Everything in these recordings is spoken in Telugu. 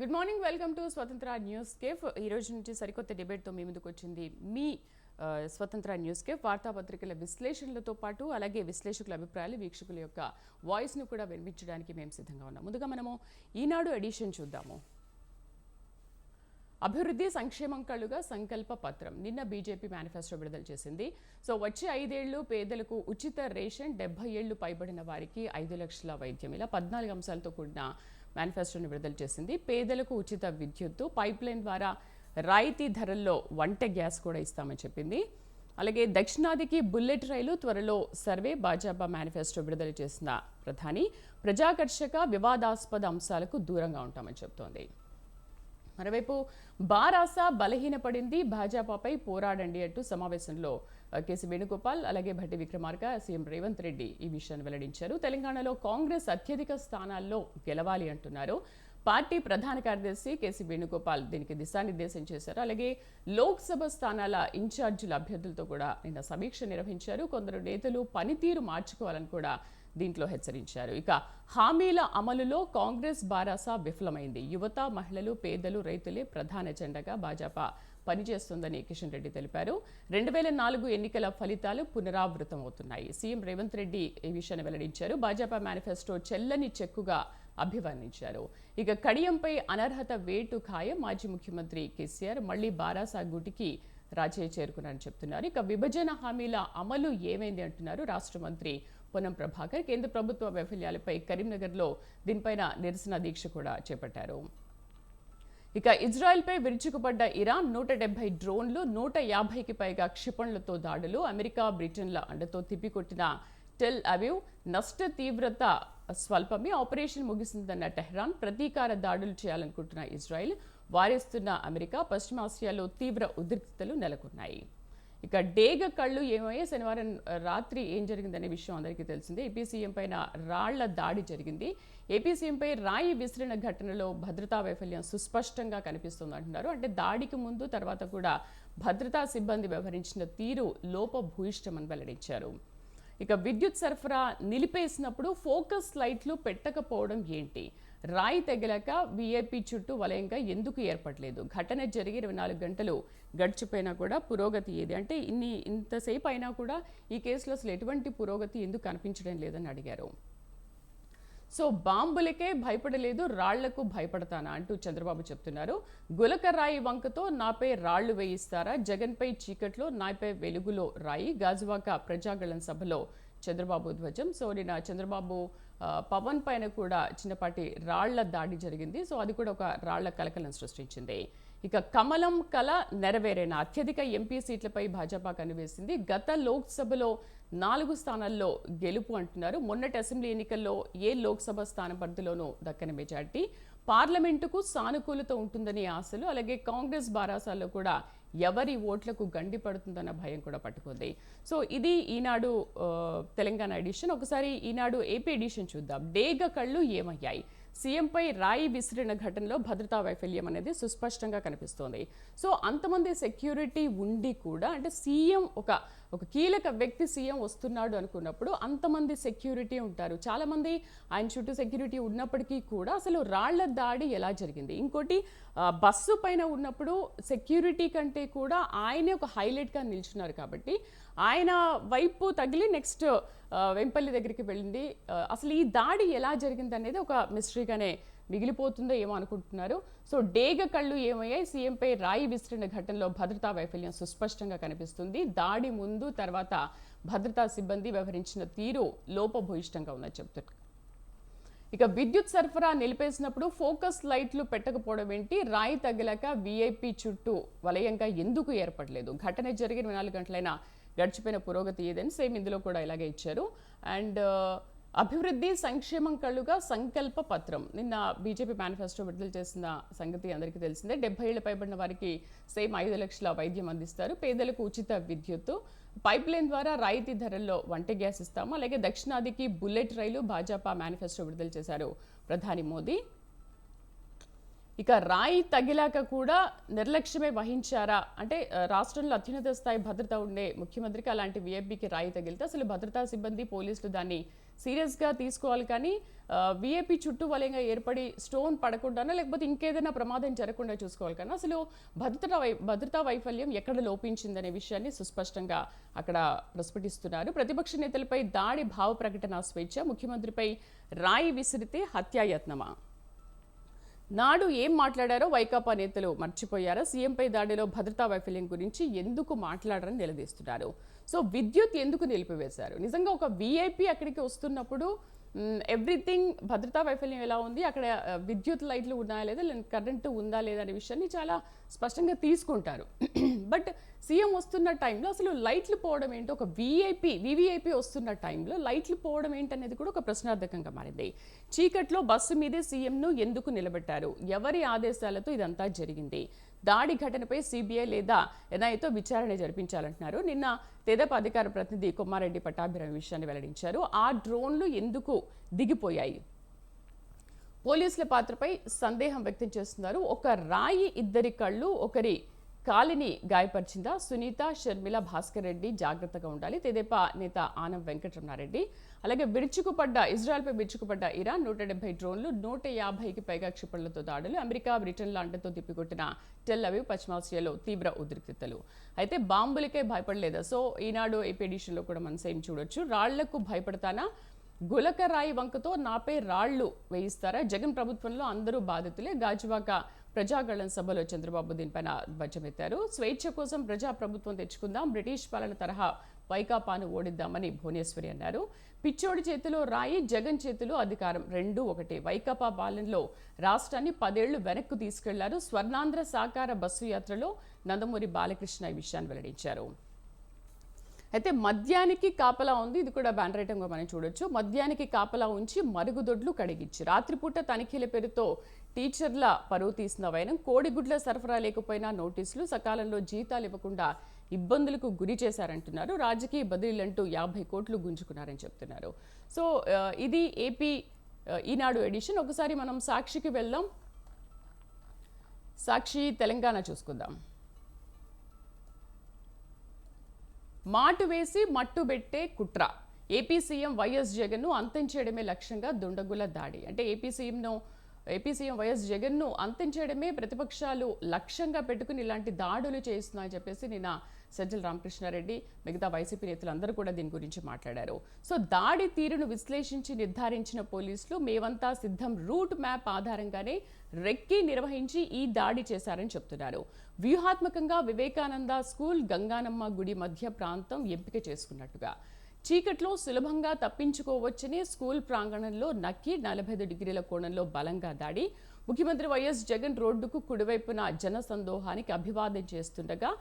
గుడ్ మార్నింగ్, వెల్కమ్ టు స్వతంత్ర న్యూస్ కేఫ్. ఈ రోజు నుంచి సరికొత్త డిబేట్తో మీ ముందుకు వచ్చింది మీ స్వతంత్ర న్యూస్ కేఫ్. వార్తాపత్రికల విశ్లేషణలతో పాటు అలాగే విశ్లేషకుల అభిప్రాయాలు, వీక్షకుల యొక్క వాయిస్ను కూడా వినిపించడానికి మేము సిద్ధంగా ఉన్నాం. ముందుగా మనము ఈనాడు ఎడిషన్ చూద్దాము. అభివృద్ధి సంక్షేమం కళ్ళుగా సంకల్ప పత్రం నిన్న బీజేపీ మేనిఫెస్టో విడుదల చేసింది. సో వచ్చే 5 ఏళ్లు పేదలకు ఉచిత రేషన్, 70 ఏళ్లు పైబడిన వారికి 5 లక్షల వైద్యం, ఇలా 14 అంశాలతో కూడిన మేనిఫెస్టోని విడుదల చేసింది. పేదలకు ఉచిత విద్యుత్తు, పైప్ లైన్ ద్వారా రాయితీ ధరల్లో వంట గ్యాస్ కూడా ఇస్తామని చెప్పింది. అలాగే దక్షిణాదికి బుల్లెట్ రైలు త్వరలో సర్వే, భాజపా మేనిఫెస్టో విడుదల చేసిన ప్రధాని ప్రజాకర్షక వివాదాస్పద అంశాలకు దూరంగా ఉంటామని చెప్తోంది. మరోవైపు బారాస బలహీనపడింది, భాజపాపై పోరాడండి అంటూ సమావేశంలో కేసీ వేణుగోపాల్ అలాగే భట్టి విక్రమార్క, సీఎం రేవంత్ రెడ్డి ఈ విషయాన్ని వెల్లడించారు. తెలంగాణలో కాంగ్రెస్ అత్యధిక స్థానాల్లో గెలవాలి అంటున్నారు. పార్టీ ప్రధాన కార్యదర్శి కేసీ వేణుగోపాల్ దీనికి దిశానిర్దేశం చేశారు. అలాగే లోక్సభ స్థానాల ఇన్ఛార్జీల అభ్యర్థులతో కూడా నిన్న సమీక్ష నిర్వహించారు. కొందరు నేతలు పనితీరు మార్చుకోవాలని కూడా దీంట్లో హెచ్చరించారు. ఇక హామీల అమలులో కాంగ్రెస్ బారాస విఫలమైంది. యువత, మహిళలు, పేదలు, రైతులే ప్రధాన ఎజెండాగా భాజపా పనిచేస్తుందని కిషన్ రెడ్డి తెలిపారు. 2004 ఎన్నికల ఫలితాలు పునరావృతమవుతున్నాయి. సీఎం రేవంత్ రెడ్డి ఈ విషయాన్ని వెల్లడించారు. భాజపా మేనిఫెస్టో చెల్లని చెక్కుగా అభివర్ణించారు. ఇక కడియంపై అనర్హత వేటు ఖాయం. మాజీ ముఖ్యమంత్రి కేసీఆర్ మళ్లీ బారాస గుటికి రాజయ్య చేరుకున్నారని చెప్తున్నారు. ఇక విభజన హామీల అమలు ఏమైంది అంటున్నారు రాష్ట్ర మంత్రి పొన్నం ప్రభాకర్. కేంద్ర ప్రభుత్వ వైఫల్యాలపై కరీంనగర్లో దీనిపైన నిరసన దీక్ష కూడా చేపట్టారు. ఇక ఇజ్రాయెల్పై విరుచుకుపడ్డ ఇరాన్ 170 డ్రోన్లు, 150కి పైగా క్షిపణులతో దాడులు, అమెరికా, బ్రిటన్ల అండతో తిప్పికొట్టిన టెల్ అవీవ్, నష్ట తీవ్రత స్వల్పమే, ఆపరేషన్ ముగిసిందన్న టెహ్రాన్, ప్రతీకార దాడులు చేయాలనుకుంటున్న ఇజ్రాయెల్, వారేస్తున్న అమెరికా, పశ్చిమాసియాలో తీవ్ర ఉద్రిక్తతలు నెలకొన్నాయి. ఇక డేగ కళ్ళు ఏమయ్యే శనివారం రాత్రి ఏం జరిగిందనే విషయం అందరికీ తెలిసిందే. ఏపీ సీఎం పైన రాళ్ల దాడి జరిగింది. ఏపీ సీఎంపై రాయి విసిరిన ఘటనలో భద్రతా వైఫల్యం సుస్పష్టంగా కనిపిస్తుంది అంటున్నారు. అంటే దాడికి ముందు తర్వాత కూడా భద్రతా సిబ్బంది వ్యవహరించిన తీరు లోపభూయిష్టమని వెల్లడించారు. ఇక విద్యుత్ సరఫరా నిలిపేసినప్పుడు ఫోకస్ లైట్లు పెట్టకపోవడం ఏంటి? రాయి తగిలాక వీఐపీ చుట్టూ వలయంగా ఎందుకు ఏర్పడలేదు? ఘటన జరిగి 24 గంటలు గడిచిపోయినా కూడా పురోగతి ఏది? అంటే ఇంతసేపు అయినా కూడా ఈ కేసులో అసలు ఎటువంటి పురోగతి ఎందుకు కనిపించడం లేదని అడిగారు. సో బాంబులకే భయపడలేదు, రాళ్లకు భయపడతానా అంటూ చంద్రబాబు చెప్తున్నారు. గులకరాయి వంకతో నాపై రాళ్లు వేయిస్తారా? జగన్పై చీకట్లో, నాపై వెలుగులో రాయి. గాజువాక ప్రజాగళం సభలో చంద్రబాబు ధ్వజం. సో నిన్న చంద్రబాబు పవన్ పైన కూడా చిన్నపాటి రాళ్ల దాడి జరిగింది. సో అది కూడా ఒక రాళ్ల కలకలం సృష్టించింది. ఇక కమలం కల నెరవేరేన అత్యధిక ఎంపీ సీట్లపై భాజపా కనివేసింది. గత లోక్సభలో 4 స్థానాల్లో గెలుపు అంటున్నారు. మొన్నటి అసెంబ్లీ ఎన్నికల్లో ఏ లోక్సభ స్థాన పరిధిలోనూ దక్కని మెజార్టీ. పార్లమెంటుకు సానుకూలత ఉంటుందని ఆశలు. అలాగే కాంగ్రెస్ బారాసాల్లో కూడా ఎవరి ఓట్లకు గండి పడుతుందన్న భయం కూడా పట్టుకుంది. సో ఇది ఈనాడు తెలంగాణ ఎడిషన్. ఒకసారి ఈనాడు ఏపీ ఎడిషన్ చూద్దాం. డేగ కళ్ళు ఏమయ్యాయి? సీఎంపై రాయి విసిరిన ఘటనలో భద్రతా వైఫల్యం అనేది సుస్పష్టంగా కనిపిస్తోంది. సో అంతమంది సెక్యూరిటీ ఉండి కూడా, అంటే సీఎం ఒక కీలక వ్యక్తి సీఎం వస్తున్నాడు అనుకున్నప్పుడు అంతమంది సెక్యూరిటీ ఉంటారు. చాలామంది ఆయన చుట్టూ సెక్యూరిటీ ఉన్నప్పటికీ కూడా అసలు రాళ్ల దాడి ఎలా జరిగింది? ఇంకోటి, బస్సు పైన ఉన్నప్పుడు సెక్యూరిటీ కంటే కూడా ఆయనే ఒక హైలైట్గా నిల్చున్నారు కాబట్టి ఆయన వైపు తగిలి నెక్స్ట్ వెంపల్లి దగ్గరికి వెళ్ళింది. అసలు ఈ దాడి ఎలా జరిగింది అనేది ఒక మిస్టరీగానే మిగిలిపోతుందో ఏమో అనుకుంటున్నారు. సో డేగ కళ్ళు ఏమయ్యాయి? సీఎంపై రాయి విసిరిన ఘటనలో భద్రతా వైఫల్యం సుస్పష్టంగా కనిపిస్తుంది. దాడి ముందు తర్వాత భద్రతా సిబ్బంది వ్యవహరించిన తీరు లోపభూయిష్టంగా ఉందని చెప్తున్నారు. ఇక విద్యుత్ సరఫరా నిలిపేసినప్పుడు ఫోకస్ లైట్లు పెట్టకపోవడం ఏంటి? రాయి తగిలాక వీఐపీ చుట్టూ వలయంగా ఎందుకు ఏర్పడలేదు? ఘటన జరిగిన 24 గంటలైనా గడిచిపోయిన పురోగతి ఏదని సేమ్ ఇందులో కూడా ఇలాగే ఇచ్చారు. అండ్ అభివృద్ధి సంక్షేమం కళ్ళుగా సంకల్ప పత్రం నిన్న బీజేపీ మేనిఫెస్టో విడుదల చేసిన సంగతి అందరికీ తెలిసిందే. 70 ఏళ్ల పైబడిన వారికి సేమ్ 5 లక్షల వైద్యం అందిస్తారు. పేదలకు ఉచిత విద్యుత్తు, పైప్ లైన్ ద్వారా రాయితీ ధరల్లో వంట గ్యాస్ ఇస్తాము. అలాగే దక్షిణాదికి బుల్లెట్ రైలు. భాజపా మేనిఫెస్టో విడుదల చేశారు ప్రధాని మోదీ. ఇక రాయి తగిలాక కూడా నిర్లక్ష్యమే వహించారా అంటే రాష్ట్రంలో అత్యున్నత స్థాయి భద్రత ఉండే ముఖ్యమంత్రికి అలాంటి విఐపికి రాయి తగిలితే అసలు భద్రతా సిబ్బంది పోలీసులు దాన్ని సీరియస్గా తీసుకోవాలి. కానీ విఐపి చుట్టూ వలయంగా ఏర్పడి స్టోన్ పడకుండానా లేకపోతే ఇంకేదైనా ప్రమాదం జరగకుండా చూసుకోవాలి. కానీ అసలు భద్రతా వైఫల్యం ఎక్కడ లోపించిందనే విషయాన్ని సుస్పష్టంగా అక్కడ ప్రస్ఫుటిస్తున్నారు. ప్రతిపక్ష నేతలపై దాడి భావ ప్రకటన స్వేచ్ఛ, ముఖ్యమంత్రిపై రాయి విసిరితే హత్యాయత్నమా? నాడు ఏం మాట్లాడారో వైకాపా నేతలు మర్చిపోయారా? సీఎంపై దాడిలో భద్రతా వైఫల్యం గురించి ఎందుకు మాట్లాడారని నిలదీస్తున్నారు. సో విద్యుత్ ఎందుకు నిలిపివేశారు? నిజంగా ఒక వీఐపీ అక్కడికి వస్తున్నప్పుడు ఎవ్రీథింగ్ భద్రతా వైఫల్యం ఎలా ఉంది, అక్కడ విద్యుత్ లైట్లు ఉన్నాయా లేదా, కరెంటు ఉందా లేదా అనే విషయాన్ని చాలా స్పష్టంగా తీసుకుంటారు. బట్ సీఎం వస్తున్న టైంలో అసలు లైట్లు పోవడం ఏంటి, ఒక వివిఐపీ వస్తున్న టైంలో లైట్లు పోవడం ఏంటనేది కూడా ఒక ప్రశ్నార్థకంగా మారింది. చీకట్లో బస్సు మీదే సీఎంను ఎందుకు నిలబెట్టారు? ఎవరి ఆదేశాలతో ఇదంతా జరిగింది? దాడి ఘటనపై సిబిఐ లేదా ఎన్ఐతో విచారణ జరిపించాలంటున్నారు. నిన్న తెదేపా అధికార ప్రతినిధి కొమ్మారెడ్డి పట్టాభిరామ్ విషయాన్ని వెల్లడించారు. ఆ డ్రోన్లు ఎందుకు దిగిపోయాయి? పోలీసుల పాత్రపై సందేహం వ్యక్తం చేస్తున్నారు. ఒక రాయి ఇద్దరి కళ్ళు ఒకరి కాలిని గాయపరిచిందా? సునీత, షర్మిల, భాస్కర్ రెడ్డి జాగ్రత్తగా ఉండాలి. తెదేపా నేత ఆనం వెంకటరమణారెడ్డి. అలాగే ఇజ్రాయెల్పై విరుచుకుపడ్డ ఇరాన్ 170 డ్రోన్లు, 150కి పైగా క్షిపణులతో దాడులు, అమెరికా బ్రిటన్ల అండతో తిప్పికొట్టిన టెల్ అవీవ్, పశ్చిమాసియాలో తీవ్ర ఉద్రిక్తతలు. అయితే బాంబులకే భయపడలేదా? సో ఈనాడు ఏపీ ఎడిషన్లో కూడా మన సైన్ చూడొచ్చు. రాళ్లకు భయపడతానా? గులక రాయి వంకతో నాపై రాళ్లు వేయిస్తారా? జగన్ ప్రభుత్వంలో అందరూ బాధితులే. గాజువాక ప్రజాగళం సభలో చంద్రబాబు దీనిపైన ధ్వజమెత్తారు. స్వేచ్ఛ కోసం ప్రజాప్రభుత్వం తెచ్చుకుందాం, బ్రిటిష్ పాలన తరహా వైకాపాను ఓడిద్దామని భువనేశ్వరి అన్నారు. పిచ్చోడి చేతిలో రాయి, జగన్ చేతిలో అధికారం రెండూ ఒకటే. వైకాపా పాలనలో రాష్ట్రాన్ని 10 ఏళ్లు వెనక్కు తీసుకెళ్లారు. స్వర్ణాంధ్ర సాకార బస్సు యాత్రలో నందమూరి బాలకృష్ణ ఈ విషయాన్ని వెల్లడించారు. అయితే మద్యానికి కాపలా ఉంది, ఇది కూడా బ్యానర్ ఐటంగా మనం చూడొచ్చు. మద్యానికి కాపలా ఉంచి మరుగుదొడ్లు కడిగించి రాత్రిపూట తనిఖీల పేరుతో టీచర్ల పరువు తీసిన వైనం, కోడిగుడ్ల సరఫరా లేకపోయినా నోటీసులు, సకాలంలో జీతాలు ఇవ్వకుండా ఇబ్బందులకు గురి చేశారంటున్నారు. రాజకీయ బదిలీలంటూ 50 కోట్లు గుంజుకున్నారని చెప్తున్నారు. సో ఇది ఏపీ ఈనాడు ఎడిషన్. ఒకసారి మనం సాక్షికి వెళ్దాం. సాక్షి తెలంగాణ చూసుకుందాం. మాటు వేసి మట్టు పెట్టే కుట్ర, ఏపీ సీఎం వైఎస్ జగన్ను అంతం చేయడమే లక్ష్యంగా దుండగుల దాడి. అంటే ఏపీ సీఎం వైఎస్ జగన్ను అంతం చేయడమే ప్రతిపక్షాలు లక్ష్యంగా పెట్టుకుని ఇలాంటి దాడులు చేస్తున్నాయని చెప్పేసి నిన్న సజ్జల రామకృష్ణారెడ్డి మిగతా వైసీపీ నేతలు అందరూ కూడా దీని గురించి మాట్లాడారు. సో దాడి తీరును విశ్లేషించి నిర్ధారించిన పోలీసులు మేమంతా సిద్ధం రూట్ మ్యాప్ ఆధారంగానే రెక్కి నిర్వహించి ఈ దాడి చేశారని చెప్తున్నారు. వ్యూహాత్మకంగా వివేకానంద స్కూల్, గంగానమ్మ గుడి మధ్య ప్రాంతం ఎంపిక చేసుకున్నట్టుగా, చీకట్లో సులభంగా తప్పించుకోవచ్చని స్కూల్ ప్రాంగణంలో నక్కి 45 డిగ్రీల కోణంలో బలంగా దాడి. ముఖ్యమంత్రి వైఎస్ జగన్ రోడ్డుకు కుడివైపున జన సందోహానికి అభివాదం చేస్తుండగా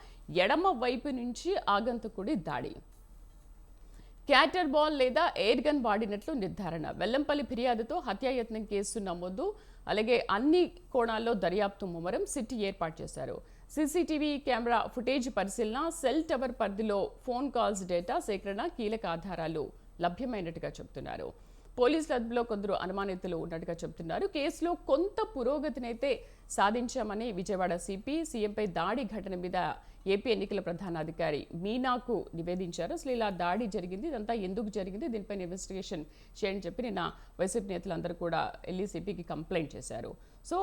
ఎడమ వైపు నుంచి ఆగంతకుడి దాడి. క్యాటర్ బాల్ లేదా ఎయిర్ గన్ వాడినట్లు నిర్ధారణ. వెల్లంపల్లి ఫిర్యాదుతో హత్యాయత్నం కేసు నమోదు. అలాగే అన్ని కోణాల్లో దర్యాప్తు ముమ్మరం, సిట్ ఏర్పాటు చేశారు. సీసీటీవీ కెమెరా ఫుటేజ్ పరిశీలన, సెల్ టవర్ పరిధిలో ఫోన్ కాల్స్ డేటా సేకరణ, కీలక ఆధారాలు లభ్యమైనట్టుగా చెబుతున్నారు. పోలీసుల అదుపులో కొందరు అనుమానితులు ఉన్నట్టుగా చెబుతున్నారు. కేసులో కొంత పురోగతినైతే సాధించామని విజయవాడ సిపి సీఎంపై దాడి ఘటన మీద ఏపీ ఎన్నికల ప్రధానాధికారి మీనాకు నివేదించారు. అసలు ఇలా దాడి జరిగింది, ఇదంతా ఎందుకు జరిగింది, దీనిపైన ఇన్వెస్టిగేషన్ చేయని చెప్పి నిన్న వైసీపీ నేతలందరూ కూడా వెళ్ళి సిపికి కంప్లైంట్ చేశారు. సో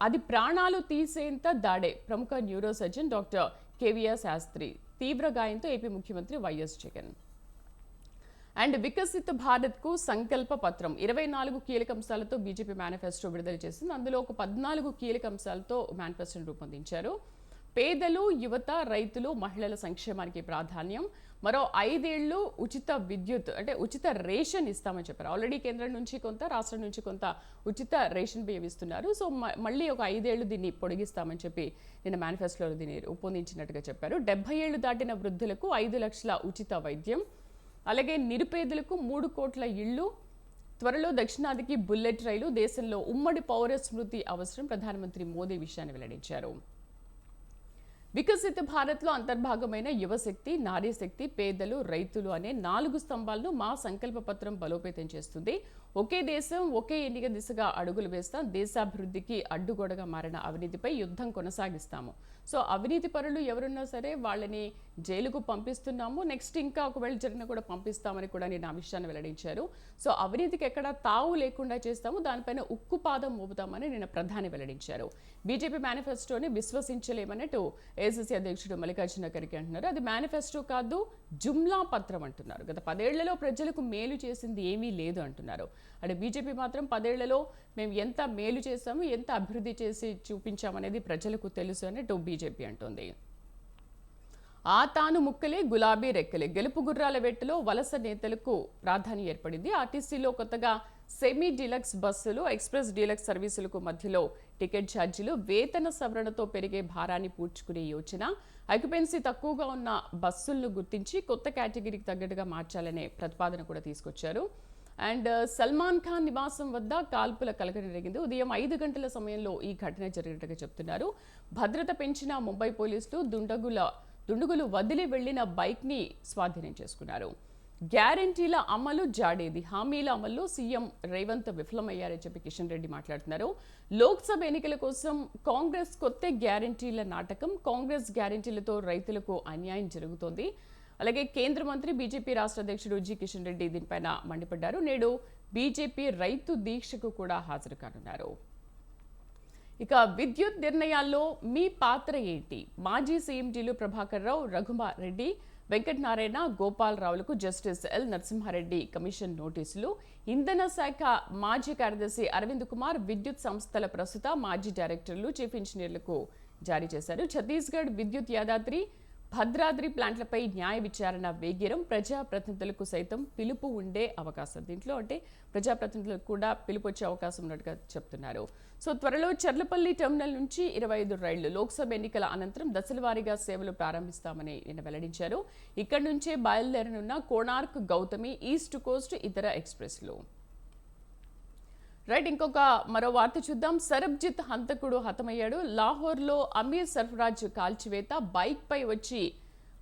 అది ప్రాణాలు తీసేంత దాడే. ప్రముఖ neuro surgeon doctor K V R Shastri తీవ్ర గాయంతో ఏపీ ముఖ్యమంత్రి వైఎస్ జగన్. అండ్ వికసిత్ భారత్కు సంకల్ప పత్రం 24 కీలక అంశాలతో బీజేపీ మేనిఫెస్టో విడుదల చేసింది. అందులో ఒక 14 కీలక అంశాలతో మేనిఫెస్టోను రూపొందించారు. పేదలు, యువత, రైతులు, మహిళల సంక్షేమానికి ప్రాధాన్యం. మరో 5 ఏళ్లు ఉచిత విద్యుత్ అంటే ఉచిత రేషన్ ఇస్తామని చెప్పారు. ఆల్రెడీ కేంద్రం నుంచి కొంత, రాష్ట్రం నుంచి కొంత ఉచిత రేషన్ బియ్యం ఇస్తున్నారు. సో మళ్ళీ ఒక 5 ఏళ్లు దీన్ని పొడిగిస్తామని చెప్పి నిన్న మేనిఫెస్టోలో దీన్ని రూపొందించినట్టుగా చెప్పారు. 70 ఏళ్లు దాటిన వృద్ధులకు 5 లక్షల ఉచిత వైద్యం, అలాగే నిరుపేదలకు 3 కోట్ల ఇళ్లు, త్వరలో దక్షిణాదికి బుల్లెట్ రైలు, దేశంలో ఉమ్మడి పౌర స్మృతి అవసరం. ప్రధానమంత్రి మోదీ విషయాన్ని వెల్లడించారు. వికసిత భారత్లో అంతర్భాగమైన యువశక్తి, నారీశక్తి, పేదలు, రైతులు అనే 4 స్తంభాలను మా సంకల్ప పత్రం బలోపేతం చేస్తుంది. ఒకే దేశం ఒకే ఎన్నిక దిశగా అడుగులు వేస్తాం, దేశాభివృద్ధికి అడ్డుగోడగా మారిన అవినీతిపై యుద్ధం కొనసాగిస్తాము. సో అవినీతి పరులు ఎవరున్నా సరే వాళ్ళని జైలుకు పంపిస్తున్నాము, నెక్స్ట్ ఇంకా ఒకవేళ జరిగినా కూడా పంపిస్తామని కూడా నేను ఆ విషయాన్ని వెల్లడించారు. సో అవినీతికి ఎక్కడ తావు లేకుండా చేస్తాము, దానిపైన ఉక్కుపాదం మోపుతామని నిన్న ప్రధాని వెల్లడించారు. బీజేపీ మేనిఫెస్టోని విశ్వసించలేమన్నట్టు ఏఐసీసీ అధ్యక్షుడు మల్లికార్జున ఖర్గే అంటున్నారు. అది మేనిఫెస్టో కాదు, జుమ్లా పత్రం అంటున్నారు. గత 10 ఏళ్లలో ప్రజలకు మేలు చేసింది ఏమీ లేదు అంటున్నారు. అంటే బీజేపీ మాత్రం 10 ఏళ్లలో మేము ఎంత మేలు చేశాము, ఎంత అభివృద్ధి చేసి చూపించామనేది ప్రజలకు తెలుసు అన్నట్టు బీజేపీ అంటోంది. ఆ తాను ముక్కలే గులాబీ రెక్కలే, గెలుపు గుర్రాల వేటలో వలస నేతలకు ప్రాధాన్యం ఏర్పడింది. ఆర్టీసీలో కొత్తగా సెమీ డీలక్స్ బస్సులు, ఎక్స్ప్రెస్ డీలక్స్ సర్వీసులకు మధ్యలో టికెట్ ఛార్జీలు, వేతన సవరణతో పెరిగే భారాన్ని పూడ్చుకునే యోచన, ఆక్యుపెన్సీ తక్కువగా ఉన్న బస్సులను గుర్తించి కొత్త కేటగిరీకి తగ్గట్టుగా మార్చాలనే ప్రతిపాదన కూడా తీసుకొచ్చారు. అండ్ సల్మాన్ ఖాన్ నివాసం వద్ద కాల్పుల కలకలం జరిగింది. ఉదయం 5 గంటల సమయంలో ఈ ఘటన జరిగినట్టుగా చెప్తున్నారు. భద్రత పెంచిన ముంబై పోలీసులు దుండగులు వదిలి వెళ్లిన బైక్ ని స్వాధీనం చేసుకున్నారు. గ్యారంటీల అమలు జాడేది, హామీల అమల్లో సీఎం రేవంత్ విఫలమయ్యారని చెప్పి కిషన్ రెడ్డి మాట్లాడుతున్నారు. లోక్సభ ఎన్నికల కోసం కాంగ్రెస్ కొత్త గ్యారంటీల నాటకం, కాంగ్రెస్ గ్యారంటీలతో రైతులకు అన్యాయం జరుగుతోంది. అలాగే కేంద్ర మంత్రి బీజేపీ రాష్ట్ర అధ్యక్షుడు జి కిషన్ రెడ్డి దీనిపైన మండిపడ్డారు. నేడు బీజేపీ రైతు దీక్షకు కూడా హాజరు కానున్నారు. ఇక విద్యుత్ నిర్ణయాల్లో మీ పాత్ర ఏంటి? మాజీ సీఎండీలు ప్రభాకర్ రావు, రఘుమారెడ్డి, వెంకటనారాయణ, గోపాలరావులకు జస్టిస్ ఎల్ నరసింహారెడ్డి కమిషన్ నోటీసులు. ఇంధన శాఖ మాజీ కార్యదర్శి అరవింద్ కుమార్, విద్యుత్ సంస్థల ప్రస్తుత మాజీ డైరెక్టర్లు, చీఫ్ ఇంజనీర్లకు జారీ చేశారు. ఛత్తీస్గఢ్ విద్యుత్ యాదాద్రి, భద్రాద్రి ప్లాంట్లపై న్యాయ విచారణ వేగిరం, ప్రజాప్రతినిధులకు సైతం పిలుపు ఉండే అవకాశం. దీంట్లో అంటే ప్రజాప్రతినిధులకు కూడా పిలుపు వచ్చే అవకాశం ఉన్నట్టుగా చెప్తున్నారు. సో త్వరలో చర్లపల్లి టెర్మినల్ నుంచి 25 రైళ్లు లోక్సభ ఎన్నికల అనంతరం దశలవారీగా సేవలు ప్రారంభిస్తామని నిన్న వెల్లడించారు. ఇక్కడి నుంచే బయలుదేరనున్న కోణార్క్, గౌతమి, ఈస్ట్ కోస్ట్ ఇతర ఎక్స్ప్రెస్లు. రైట్, మరో వార్త చూద్దాం. సరబ్జిత్ హంతకుడు హతమయ్యాడు. లాహోర్లో అమీర్ సర్ఫరాజ్ కాల్చివేత, బైక్ పై వచ్చి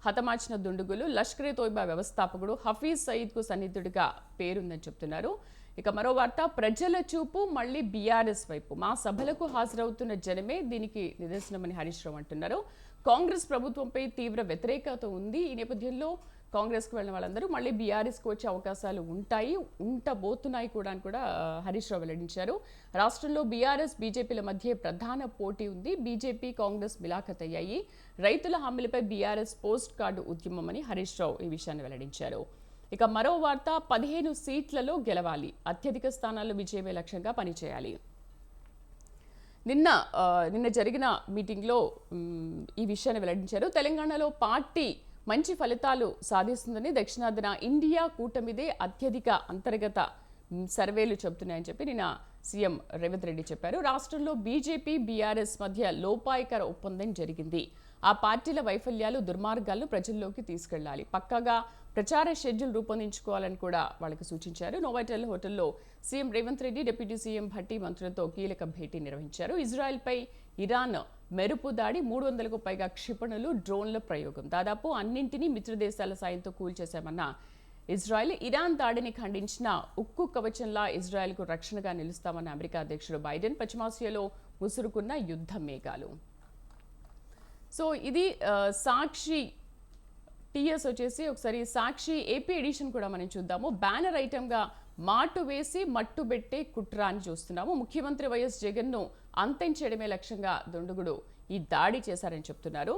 హతమార్చిన దుండగులు లష్కరే తోయిబా వ్యవస్థాపకుడు హఫీజ్ సయీద్ కు సన్నిహితుడిగా పేరుందని చెప్తున్నారు. మరో వార్త, ప్రజల చూపు మళ్లీ బీఆర్ఎస్ వైపు, మా సభలకు హాజరవుతున్న జనమే దీనికి నిదర్శనమని హరీష్ రావు అంటున్నారు. కాంగ్రెస్ ప్రభుత్వంపై తీవ్ర వ్యతిరేకత ఉంది. ఈ నేపథ్యంలో కాంగ్రెస్కు వెళ్ళిన వాళ్ళందరూ మళ్ళీ బీఆర్ఎస్కి వచ్చే అవకాశాలు ఉండబోతున్నాయి కూడా అని కూడా హరీష్ రావు వెల్లడించారు. రాష్ట్రంలో బీఆర్ఎస్ బీజేపీల మధ్య ప్రధాన పోటీ ఉంది. బీజేపీ కాంగ్రెస్ మిలాఖత్ అయ్యాయి. రైతుల హామీలపై బీఆర్ఎస్ పోస్ట్ కార్డు ఉద్యమం అని హరీష్ రావు ఈ విషయాన్ని వెల్లడించారు. మరో వార్త, 15 సీట్లలో గెలవాలి, అత్యధిక స్థానాల్లో విజయమే లక్ష్యంగా పనిచేయాలి. నిన్న జరిగిన మీటింగ్లో ఈ విషయాన్ని వెల్లడించారు. తెలంగాణలో పార్టీ మంచి ఫలితాలు సాధిస్తుందని, దక్షిణాదిన ఇండియా కూటమిదే అత్యధిక అంతర్గత సర్వేలు చెబుతున్నాయని చెప్పి నిన్న సీఎం రేవంత్ రెడ్డి చెప్పారు. రాష్ట్రంలో బీజేపీ బీఆర్ఎస్ మధ్య లోపాయకర ఒప్పందం జరిగింది. ఆ పార్టీల వైఫల్యాలు, దుర్మార్గాలను ప్రజల్లోకి తీసుకెళ్లాలి, పక్కాగా ప్రచార షెడ్యూల్ రూపొందించుకోవాలని కూడా వాళ్ళకి సూచించారు. నోవాటెల్ హోటల్లో CM Revanth Reddy, deputy CM Bhatti మంత్రులతో కీలక భేటీ నిర్వహించారు. ఇజ్రాయెల్పై ఇరాన్ మెరుపు దాడి, 300కు పైగా క్షిపణులు, డ్రోన్ల ప్రయోగం, దాదాపు అన్నింటినీ మిత్రదేశాల సాయంతో కూల్చేశామన్న ఇజ్రాయెల్, ఇరాన్ దాడిని ఖండించిన ఉక్కు కవచంలా ఇజ్రాయెల్కు రక్షణగా నిలుస్తామన్న అమెరికా అధ్యక్షుడు బైడెన్, పశ్చిమాసియాలో ముసురుకున్న యుద్ధ మేఘాలు. సో ఇది సాక్షి టీఎస్ వచ్చేసి ఒకసారి సాక్షి ఏపీ ఎడిషన్ కూడా మనం చూద్దాము. బ్యానర్ ఐటమ్గా మాటు వేసి మట్టు పెట్టే కుట్ర అని చూస్తున్నాము. ముఖ్యమంత్రి వైఎస్ జగన్ను అంతం చేయడమే లక్ష్యంగా దుండగుడు ఈ దాడి చేశారని చెప్తున్నారు.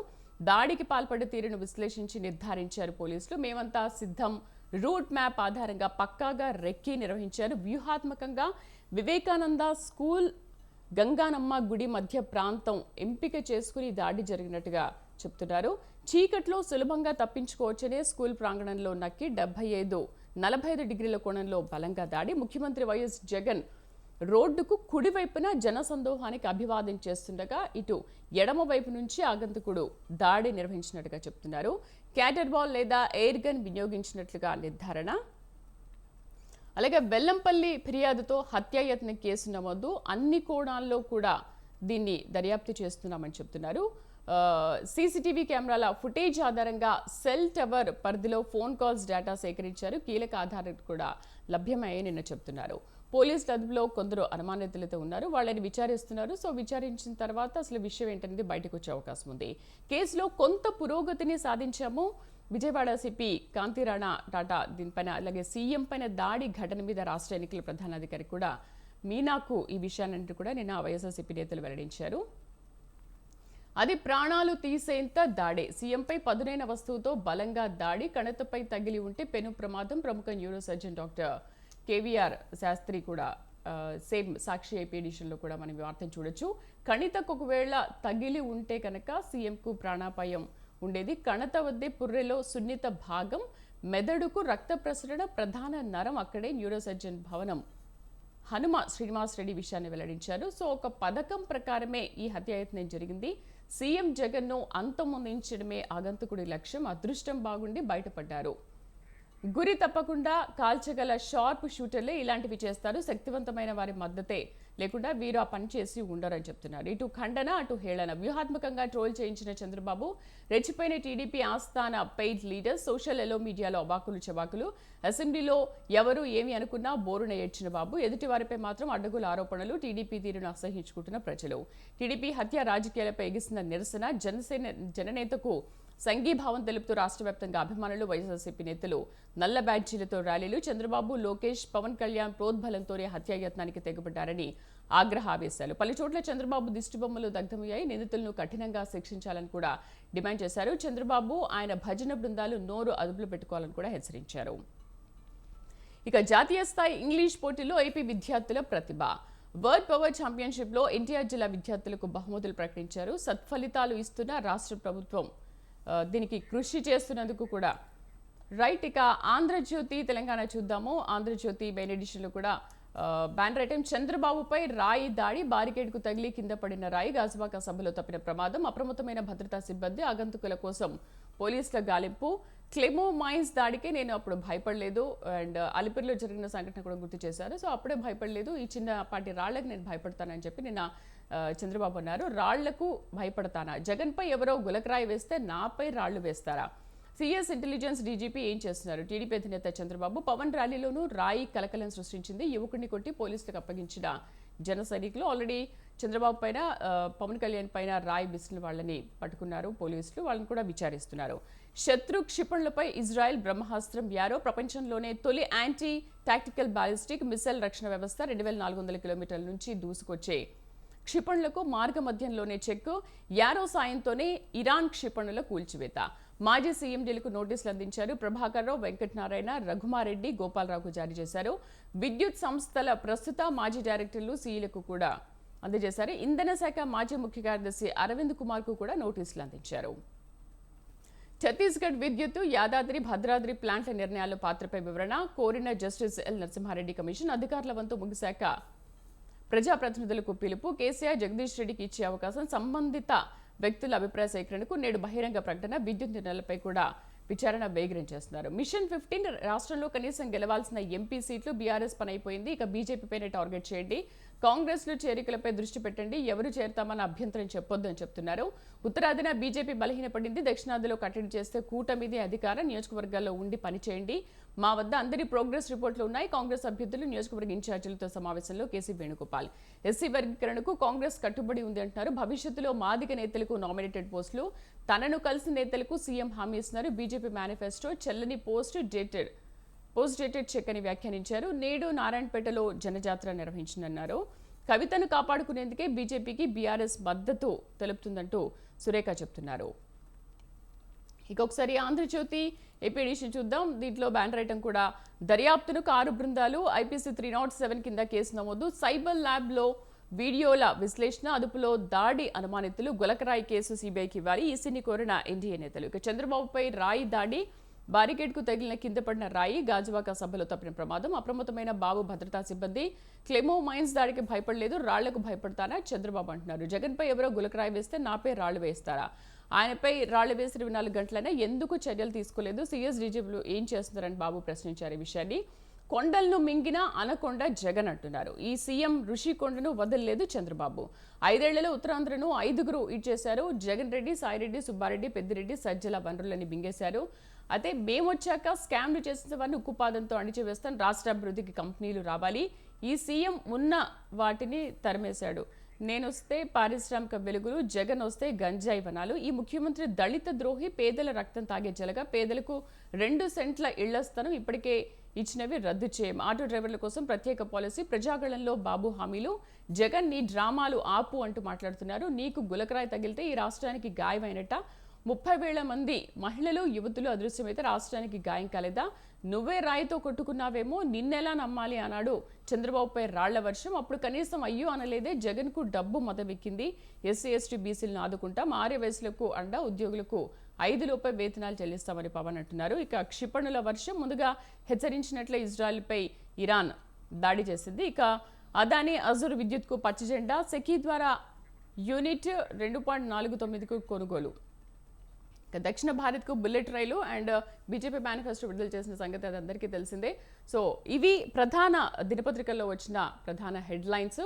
దాడికి పాల్పడే తీరును విశ్లేషించి నిర్ధారించారు పోలీసులు. మేమంతా సిద్ధం, రూట్ మ్యాప్ ఆధారంగా పక్కాగా రెక్కీ నిర్వహించారు. వ్యూహాత్మకంగా వివేకానంద స్కూల్, గంగానమ్మ గుడి మధ్య ప్రాంతం ఎంపిక చేసుకుని దాడి జరిగినట్టుగా చెప్తున్నారు. చీకట్లో సులభంగా తప్పించుకోవచ్చనే స్కూల్ ప్రాంగణంలో నక్కి 45 డిగ్రీల కోణంలో బలంగా దాడి. ముఖ్యమంత్రి వైఎస్ జగన్ రోడ్డుకు కుడివైపున జనసందోహానికి అభివాదం చేస్తుండగా ఇటు ఎడమ వైపు నుంచి ఆగంతకుడు దాడి నిర్వహించినట్టుగా చెప్తున్నారు. క్యాటర్ బాల్ లేదా ఎయిర్ గన్ వినియోగించినట్లుగా నిర్ధారణ. అలాగే బెల్లంపల్లి ఫిర్యాదుతో హత్యాయత్న కేసు నమోదు, అన్ని కోణాల్లో కూడా దీన్ని దర్యాప్తు చేస్తున్నామని చెప్తున్నారు. సీసీటీవీ కెమెరాల ఫుటేజ్ ఆధారంగా సెల్ టవర్ పరిధిలో ఫోన్ కాల్స్ డేటా సేకరించారు. కీలక ఆధారాలు కూడా లభ్యమయ్యాయని నిన్న చెప్తున్నారు. పోలీసుల అదుపులో కొందరు అనుమానితులతో ఉన్నారు, వాళ్ళని విచారిస్తున్నారు. సో విచారించిన తర్వాత అసలు విషయం ఏంటనేది బయటకు వచ్చే అవకాశం ఉంది. కేసులో కొంత పురోగతిని సాధించాము. విజయవాడ సిపి కాంతిరాణా టాటా దీనిపైన, అలాగే సీఎం పైన దాడి ఘటన మీద రాష్ట్ర ఎన్నికల ప్రధానాధికారి కూడా మీనాకు ఈ విషయాన్ని కూడా నిన్న వైఎస్ఆర్సీపీ నేతలు వెల్లడించారు. అది ప్రాణాలు తీసేంత దాడే, సీఎంపై పదునైన వస్తువుతో బలంగా దాడి, కణతపై తగిలి ఉంటే పెను ప్రమాదం. ప్రముఖ neuro surgeon doctor K V R Shastri కూడా సేమ్ సాక్షి ఏపీ ఎడిషన్లో కూడా మనం వార్తను చూడొచ్చు. కణితకు ఒకవేళ తగిలి ఉంటే కనుక సీఎంకు ప్రాణాపాయం ఉండేది. కణత వద్దే పుర్రెలో సున్నిత భాగం, మెదడుకు రక్త ప్రసరణ ప్రధాన నరం అక్కడే. న్యూరో సర్జన్ భవనం హనుమ శ్రీనివాస్ రెడ్డి విషయాన్ని వెల్లడించారు. సో ఒక పథకం ప్రకారమే ఈ హత్యాయత్నం జరిగింది. సీఎం జగన్ను అంతమొందించడమే ఆగంతకుడి లక్ష్యం. అదృష్టం బాగుండి బయటపడ్డారు. గురి తప్పకుండా కాల్చగల షార్ప్ షూటర్లే ఇలాంటివి చేస్తారు. శక్తివంతమైన వారి మద్దతే లేకుండా వీరు ఆ పని చేసి ఉండరని చెప్తున్నారు. ఇటు ఖండన అటు హేళన, వ్యూహాత్మకంగా ట్రోల్ చేయించిన చంద్రబాబు, రెచ్చిపోయిన టీడీపీ ఆస్థాన పెయిడ్ లీడర్స్, సోషల్ ఎలో మీడియాలో అవాకులు చవాకులు, అసెంబ్లీలో ఎవరు ఏమి అనుకున్నా బోరున ఏడ్చిన బాబు, ఎదుటి వారిపై మాత్రం అడ్డగోలు ఆరోపణలు, టీడీపీ తీరును అసహించుకుంటున్న ప్రజలు, టీడీపీ హత్య రాజకీయాలపై ఎగిసిన నిరసన, జననేతకు సంఘీభావం తెలుపుతూ రాష్ట్ర వ్యాప్తంగా అభిమానులు, వైఎస్ఆర్సీపీ నేతలు నల్ల బ్యాడ్జీలతో ర్యాలీలు, చంద్రబాబు, లోకేష్, పవన్ కళ్యాణ్ ప్రోద్బలంతోనే హత్యాయత్నానికి తెగబడ్డారని ఆగ్రహావేశాలు. పలు చోట్ల చంద్రబాబు దిష్టిబొమ్మలు దగ్ధమయ్యాయి. నిందితులను కఠినంగా శిక్షించాలని కూడా డిమాండ్ చేశారు. చంద్రబాబు ఆయన భజన బృందాలు నోరు అదుపులో పెట్టుకోవాలని కూడా హెచ్చరించారు. ఇక జాతీయ స్థాయి ఇంగ్లీష్ పోటీల్లో ఏపీ విద్యార్థుల ప్రతిభ. వరల్డ్ పవర్ ఛాంపియన్షిప్లో ఎన్టీఆర్ జిల్లా విద్యార్థులకు బహుమతులు ప్రకటించారు. సత్ఫలితాలు ఇస్తున్న రాష్ట్ర ప్రభుత్వం దీనికి కృషి చేస్తున్నందుకు కూడా రైట్. ఇక ఆంధ్రజ్యోతి తెలంగాణ చూద్దాము. ఆంధ్రజ్యోతి మెయిన్ ఎడిషన్లో కూడా బ్యానర్ ఐటెం, చంద్రబాబుపై రాయి దాడి, బారికేడ్కు తగిలి కింద పడిన రాయి, గాజువాక సభలో తప్పిన ప్రమాదం, అప్రమత్తమైన భద్రతా సిబ్బంది, ఆగంతుకుల కోసం పోలీసుల గాలింపు, క్లెమో మైన్స్ దాడికే నేను అప్పుడు భయపడలేదు. అండ్ అలిపిరిలో జరిగిన సంఘటన కూడా గుర్తు చేశారు. సో అప్పుడే భయపడలేదు, ఈ చిన్నపాటి రాళ్లకు నేను భయపడతానని చెప్పి నిన్న చంద్రబాబు అన్నారు. రాళ్లకు భయపడతానా, జగన్పై ఎవరో గులకరాయి వేస్తే నాపై రాళ్లు వేస్తారా, సిఎస్ ఇంటెలిజెన్స్ డీజీపీ ఏం చేస్తున్నారు, టీడీపీ అధినేత చంద్రబాబు. పవన్ ర్యాలీలోనూ రాయి కలకలం సృష్టించింది. యువకుడిని కొట్టి పోలీసులకు అప్పగించిన జన సైనికులు. ఆల్రెడీ చంద్రబాబు పైన, పవన్ కళ్యాణ్ పైన రాయి విసిరిన వాళ్ళని పట్టుకున్నారు పోలీసులు, వాళ్ళని కూడా విచారిస్తున్నారు. శత్రు క్షిపణులపై ఇజ్రాయెల్ బ్రహ్మాస్త్రం యారో, ప్రపంచంలోనే తొలి యాంటీ టాక్టికల్ బాలిస్టిక్ మిసైల్ రక్షణ వ్యవస్థ, 2400 కిలోమీటర్ల నుంచి దూసుకొచ్చే క్షిపణులకు మార్గ మధ్యంలోనే చెక్కు, యారో సాయంతోనే ఇరాన్ క్షిపణుల కూల్చివేత. మాజీ సీఎండీలకు నోటీసులు అందించారు. ప్రభాకర్ రావు, వెంకటనారాయణ, రఘుమారెడ్డి, గోపాలరావుకు జారీ చేశారు. విద్యుత్ సంస్థల ప్రస్తుత మాజీ డైరెక్టర్లు, సీఈలకు కూడా అందజేశారు. ఇంధన శాఖ మాజీ ముఖ్య కార్యదర్శి అరవింద్ కుమార్ కు కూడా నోటీసులు అందించారు. ఛత్తీస్గఢ్ విద్యుత్, యాదాద్రి, భద్రాద్రి ప్లాంట్ల నిర్ణయాల పాత్రపై వివరణ కోరిన జస్టిస్ ఎల్ నరసింహారెడ్డి కమిషన్. అధికారుల వంతు ముగిశాక ప్రజాప్రతినిధులకు పిలుపు. కేసీఆర్ జగదీష్ రెడ్డికి ఇచ్చే అవకాశం. సంబంధిత వ్యక్తుల అభిప్రాయ సేకరణకు నేడు బహిరంగ ప్రకటన. విద్యుత్ నిర్ణయాలపై కూడా విచారణ వేగరం చేస్తున్నారు. మిషన్ 15 రాష్ట్రంలో కనీసం గెలవాల్సిన ఎంపీ సీట్లు బీఆర్ఎస్ పని అయిపోయింది. ఇక బీజేపీపైనే టార్గెట్ చేయండి, కాంగ్రెస్లో చేరికలపై దృష్టి పెట్టండి, ఎవరు చేరతామన్న అభ్యంతరం చెప్పొద్దని చెప్తున్నారు. ఉత్తరాదిన బీజేపీ బలహీనపడింది, దక్షిణాదిలో కట్టడి చేస్తే కూటమిది అధికార, నియోజకవర్గాల్లో ఉండి పనిచేయండి. మా వద్ద అందరి ప్రోగ్రెస్ రిపోర్టులు ఉన్నాయి. కాంగ్రెస్ అభ్యర్థులు, నియోజకవర్గ ఇన్ఛార్జీలతో సమావేశంలో కేసీ వేణుగోపాల్. ఎస్సీ వర్గీకరణకు కాంగ్రెస్ కట్టుబడి ఉంది అంటున్నారు. భవిష్యత్తులో మాదిగ నేతలకు నామినేటెడ్ పోస్టులు, తనను కలిసిన నేతలకు సీఎం హామీ ఇస్తున్నారు. బీజేపీ మేనిఫెస్టో చెల్లని పోస్ట్ డేటెడ్ చెక్ అని వ్యాఖ్యానించారు. నేడు నారాయణపేటలో జనజాతర నిర్వహించిందన్నారు. కవితను కాపాడుకునేందుకే బీజేపీకి బీఆర్ఎస్ మద్దతు తెలుపుతుందంటూ సురేఖ చెప్తున్నారు. ఇంకొకసారి ఆంధ్రజ్యోతి ఏపీ ఎడిషన్ చూద్దాం. దీంట్లో బ్యానర్ ఐటమ్ కూడా, దర్యాప్తును 6 బృందాలు, ఐపీసీ 307 కింద కేసు నమోదు, సైబర్ ల్యాబ్లో వీడియోల విశ్లేషణ, అదుపులో దాడి అనుమానితులు, గులకరాయి కేసు సీబీఐకి ఇవ్వాలి, ఈసీని కోరిన ఎన్డీఏ నేతలు. ఇక చంద్రబాబుపై రాయి దాడి, బారికేడ్కు తగిలిన కింద పడిన రాయి, గాజువాక సభలో తప్పిన ప్రమాదం, అప్రమత్తమైన బాబు భద్రతా సిబ్బంది, క్లెమో మైన్స్ దాడికి భయపడలేదు, రాళ్లకు భయపడతానా చంద్రబాబు అంటున్నారు. జగన్పై ఎవరో గులకరాయి వేస్తే నాపై రాళ్లు వేస్తారా, ఆయనపై రాళ్లు వేసి 24 గంటలైనా ఎందుకు చర్యలు తీసుకోలేదు, సీఎస్ డీజీపీలు ఏం చేస్తున్నారని బాబు ప్రశ్నించారు. ఈ విషయాన్ని కొండలను మింగిన అనకొండ జగన్ అంటున్నారు. ఈ సీఎం ఋషికొండను వదలలేదు చంద్రబాబు. 5 ఏళ్లలో ఉత్తరాంధ్రను 5గురు ఇచ్చేశారు. జగన్ రెడ్డి, సాయిరెడ్డి, సుబ్బారెడ్డి, పెద్దిరెడ్డి సజ్జల వనరులని మింగేశారు. అయితే మేమొచ్చాక స్కామ్లు చేసిన వారిని ఉక్కుపాదంతో అణిచివేస్తాం, రాష్ట్ర అభివృద్ధికి కంపెనీలు రావాలి, ఈ సీఎం ఉన్న వాటిని తరిమేశాడు. నేనొస్తే పారిశ్రామిక వెలుగులు, జగన్ వస్తే గంజాయి వనాలు. ఈ ముఖ్యమంత్రి దళిత ద్రోహి, పేదల రక్తం తాగే జలగా. పేదలకు 2 సెంట్ల ఇళ్ల స్థలం ఇప్పటికే ఇచ్చినవి రద్దు చేయం. ఆటో డ్రైవర్ల కోసం ప్రత్యేక పాలసీ. ప్రజాగళంలో బాబు హామీలు. జగన్ నీ డ్రామాలు ఆపు అంటూ మాట్లాడుతున్నారు. నీకు గులకరాయి తగిలితే ఈ రాష్ట్రానికి గాయమైనట్ట. 30,000 మంది మహిళలు, యువతులు అదృశ్యమైతే రాష్ట్రానికి గాయం కాలేదా? నువ్వే రాయితో కొట్టుకున్నావేమో, నిన్నెలా నమ్మాలి అన్నాడు చంద్రబాబుపై రాళ్ల వర్షం. అప్పుడు కనీసం అయ్యో అనలేదే. జగన్కు డబ్బు మొదవెక్కింది. ఎస్సీ ఎస్టీ బీసీలను ఆదుకుంటాం. ఆర్యవయసులకు అండ, ఉద్యోగులకు 5 లోపే వేతనాలు చెల్లిస్తామని పవన్ అంటున్నారు. ఇక క్షిపణుల వర్షం. ముందుగా హెచ్చరించినట్లే ఇజ్రాయెల్పై ఇరాన్ దాడి చేసింది. ఇక అదానీ అజుర్ విద్యుత్కు పచ్చజెండా. సెకీ ద్వారా యూనిట్ 2.49కు కొనుగోలు. దక్షిణ భారత్కు bullet rail and BJP manifesto విడుదల చేసిన సంగతి అది అందరికీ తెలిసిందే. సో ఇవి ప్రధాన దినపత్రికల్లో వచ్చిన ప్రధాన హెడ్లైన్స్.